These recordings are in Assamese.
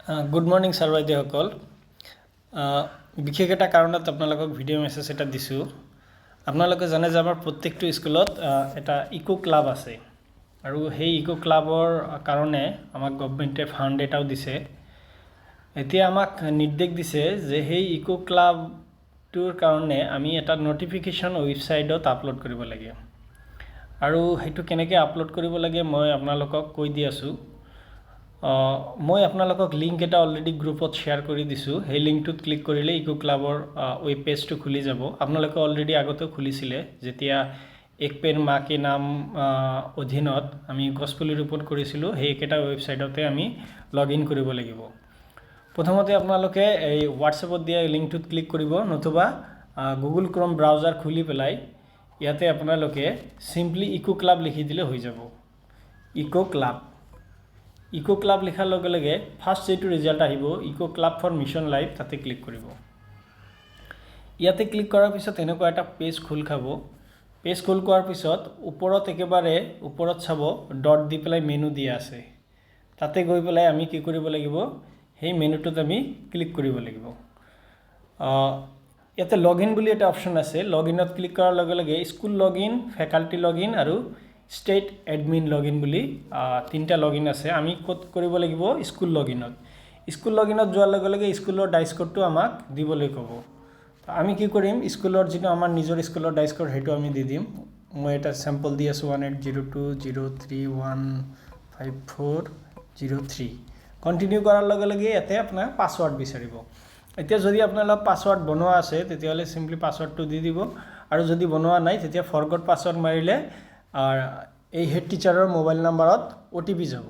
গুড মৰ্ণিং ছাৰ বাইদেউসকল। বিশেষ এটা কাৰণত আপোনালোকক ভিডিঅ' মেছেজ এটা দিছোঁ। আপোনালোকে জানে যে আমাৰ প্ৰত্যেকটো স্কুলত এটা ইকো ক্লাব আছে আৰু সেই ইকো ক্লাবৰ কাৰণে আমাক গভৰ্ণমেণ্টে ফাণ্ড এটাও দিছে। এতিয়া আমাক নিৰ্দেশ দিছে যে সেই ইকো ক্লাবটোৰ কাৰণে আমি এটা নটিফিকেশ্যন ৱেবছাইটত আপলোড কৰিব লাগে আৰু সেইটো কেনেকৈ আপলোড কৰিব লাগে মই আপোনালোকক কৈ দি আছোঁ। মই আপোনালোকক লিংক এটা অলৰেডি গ্ৰুপত শ্বেয়াৰ কৰি দিছোঁ। সেই লিংকটোত ক্লিক কৰিলে ইকো ক্লাবৰ ৱেব পেজটো খুলি যাব। আপোনালোকে অলৰেডি আগতেও খুলিছিলে যেতিয়া এক পেৰ মা কে নাম অধীনত আমি গছপুলি ৰোপণ কৰিছিলোঁ। সেই একেটা ৱেবছাইটতে আমি লগ ইন কৰিব লাগিব। প্ৰথমতে আপোনালোকে এই হোৱাটছএপত দিয়া লিংকটোত ক্লিক কৰিব, নতুবা গুগল ক্ৰম ব্ৰাউজাৰ খুলি পেলাই ইয়াতে আপোনালোকে চিম্পলি ইকো ক্লাব লিখি দিলে হৈ যাব। ইকো ক্লাব লিখাৰ লগে লগে ফাৰ্ষ্ট যিটো ৰিজাল্ট আহিব eco club for mission life, তাতে ক্লিক কৰিব। ইয়াতে ক্লিক কৰাৰ পিছত এনেকুৱা এটা পেজ খোল খাব। পেজ খোল কৰাৰ পিছত ওপৰত একেবাৰে ওপৰত চাব ডট দি পেলাই মেনু দিয়া আছে। তাতে গৈ পেলাই আমি কি কৰিব লাগিব, সেই মেনুটোত আমি ক্লিক কৰিব লাগিব। ইয়াতে লগ ইন বুলি এটা অপশ্যন আছে। লগ ইনত ক্লিক কৰাৰ লগে লগে school log in, faculty log in আৰু ষ্টেট এডমিন লগ ইন বুলি তিনিটা লগ ইন আছে। আমি ক'ত কৰিব লাগিব, স্কুল লগ ইনত। স্কুল লগ ইনত যোৱাৰ লগে লগে স্কুলৰ ডাইচ কোডটো আমাক দিবলৈ ক'ব। আমি কি কৰিম, স্কুলৰ যিটো আমাৰ নিজৰ স্কুলৰ ডাইচ কোড সেইটো আমি দি দিম। মই এটা চেম্পল দি আছোঁ 18020315403। কণ্টিনিউ কৰাৰ লগে লগে ইয়াতে আপোনাৰ পাছৱৰ্ড বিচাৰিব। এতিয়া যদি আপোনালোকৰ পাছৱৰ্ড বনোৱা আছে তেতিয়াহ'লে চিম্পলি পাছৱৰ্ডটো দি দিব, আৰু যদি বনোৱা নাই তেতিয়া ফৰগট পাছৱৰ্ড মাৰিলে এই হেড টিচাৰৰ মোবাইল নাম্বাৰত OTP যাব।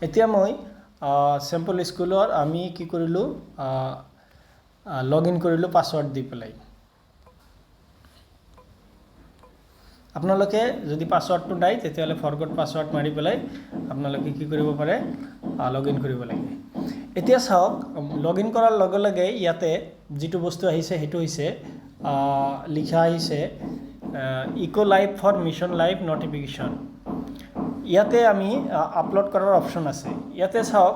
এতিয়া মই চেম্পল স্কুলৰ আমি কি কৰিলোঁ, লগ ইন কৰিলোঁ পাছৱৰ্ড দি পেলাই। আপোনালোকে যদি পাছৱৰ্ডটো নাই তেতিয়াহ'লে ফৰগট পাছৱৰ্ড মাৰি পেলাই আপোনালোকে কি কৰিব পাৰে, লগ ইন কৰিব লাগে। এতিয়া চাওক, লগ ইন কৰাৰ লগে লগে ইয়াতে যিটো বস্তু আহিছে সেইটো হৈছে লিখা আহিছে eco life for mission life notification. ইয়াতে আমি আপলোড কৰাৰ অপশ্যন আছে। ইয়াতে চাওক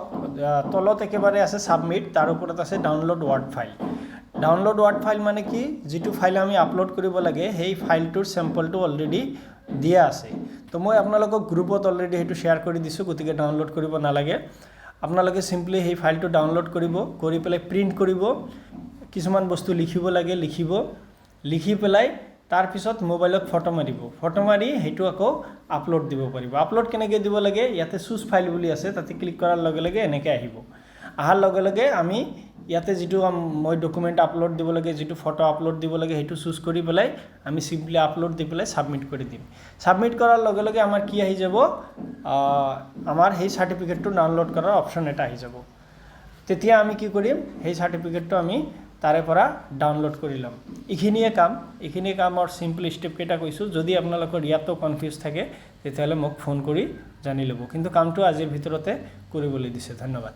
তলত একেবাৰে আছে ছাবমিট, তাৰ ওপৰত আছে download ward file. Download ward file মানে কি, যিটো ফাইল আমি আপলোড কৰিব লাগে সেই ফাইলটোৰ চেম্পলটো অলৰেডি দিয়া আছে। তো মই আপোনালোকক গ্ৰুপত অলৰেডি সেইটো শ্বেয়াৰ কৰি দিছোঁ, গতিকে ডাউনলোড কৰিব নালাগে। আপোনালোকে চিম্পলি সেই ফাইলটো ডাউনলোড কৰিব, কৰি পেলাই প্ৰিণ্ট কৰিব। কিছুমান বস্তু লিখিব লাগে, লিখি পেলাই তাৰপিছত মোবাইলত ফটো মাৰিব। ফটো মাৰি সেইটো আকৌ আপলোড দিব পাৰিব। আপলোড কেনেকৈ দিব লাগে, ইয়াতে চুজ ফাইল বুলি আছে, তাতে ক্লিক কৰাৰ লগে লগে এনেকৈ আহিব। অহাৰ লগে লগে আমি ইয়াতে যিটো মই ডকুমেণ্ট আপলোড দিব লাগে, যিটো ফটো আপলোড দিব লাগে সেইটো চুজ কৰি পেলাই আমি চিম্পলি আপলোড দি পেলাই ছাবমিট কৰি দিম। ছাবমিট কৰাৰ লগে লগে আমাৰ কি আহি যাব, আমাৰ সেই চাৰ্টিফিকেটটো ডাউনলোড কৰাৰ অপশ্যন এটা আহি যাব। তেতিয়া আমি কি কৰিম, সেই চাৰ্টিফিকেটটো আমি তাৰে পৰা ডাউনলোড কৰি ল'ম। এইখিনিয়ে কামৰ চিম্পল ষ্টেপকেইটা কৈছোঁ। যদি আপোনালোকৰ ইয়াতো কনফিউজ থাকে তেতিয়াহ'লে মোক ফোন কৰি জানি ল'ব, কিন্তু কামটো আজিৰ ভিতৰতে কৰিবলৈ দিছে। ধন্যবাদ।